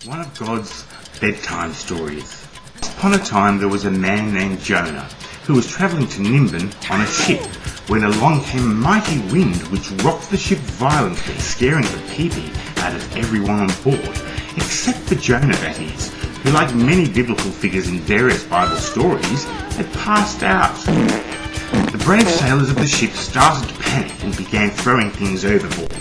One of God's bedtime stories. Once upon a time there was a man named Jonah who was travelling to Nineveh on a ship when along came a mighty wind which rocked the ship violently, scaring the pee-pee out of everyone on board, except for Jonah, that is, who, like many biblical figures in various Bible stories, had passed out. The brave sailors of the ship started to panic and began throwing things overboard.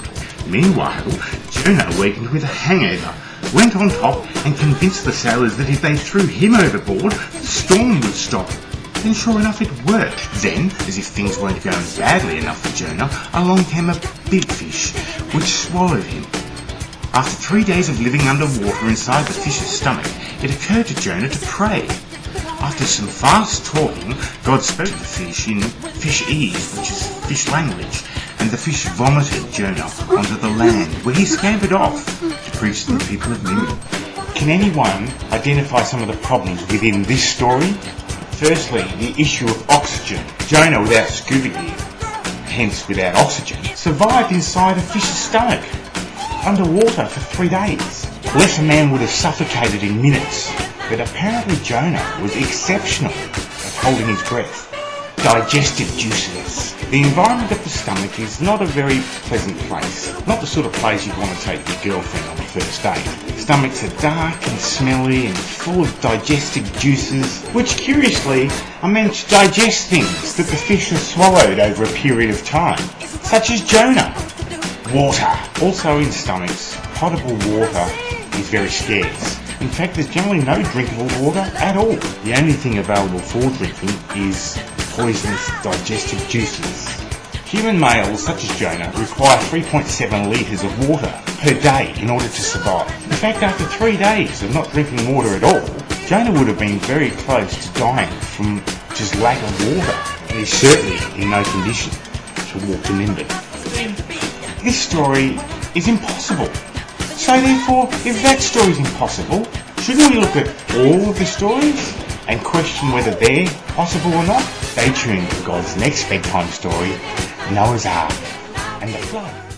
Meanwhile, Jonah, awakened with a hangover, went on top and convinced the sailors that if they threw him overboard, the storm would stop. And sure enough, it worked. Then, as if things weren't going badly enough for Jonah, along came a big fish, which swallowed him. After 3 days of living underwater inside the fish's stomach, it occurred to Jonah to pray. After some fast talking, God spoke to the fish in fishese, which is fish language, and the fish vomited Jonah onto the land, where he scampered off to preach to the people of Nineveh. Can anyone identify some of the problems within this story? Firstly, the issue of oxygen. Jonah, without scuba gear, hence without oxygen, survived inside a fish's stomach, underwater for 3 days. Lesser man would have suffocated in minutes, but apparently Jonah was exceptional at holding his breath. Digestive juices. The environment of the stomach is not a very pleasant place. Not the sort of place you'd want to take your girlfriend on the first date. Stomachs are dark and smelly and full of digestive juices, which curiously are meant to digest things that the fish has swallowed over a period of time, such as Jonah. Water. Also in stomachs, potable water is very scarce. In fact, there's generally no drinkable water at all. The only thing available for drinking is poisonous digestive juices. Human males, such as Jonah, require 3.7 litres of water per day in order to survive. In fact, after 3 days of not drinking water at all, Jonah would have been very close to dying from just lack of water, and he's certainly in no condition to walk to Nineveh. This story is impossible. So therefore, if that story is impossible, shouldn't we look at all of the stories and question whether they're possible or not? Stay tuned for God's next bedtime story, Noah's Ark and the flood.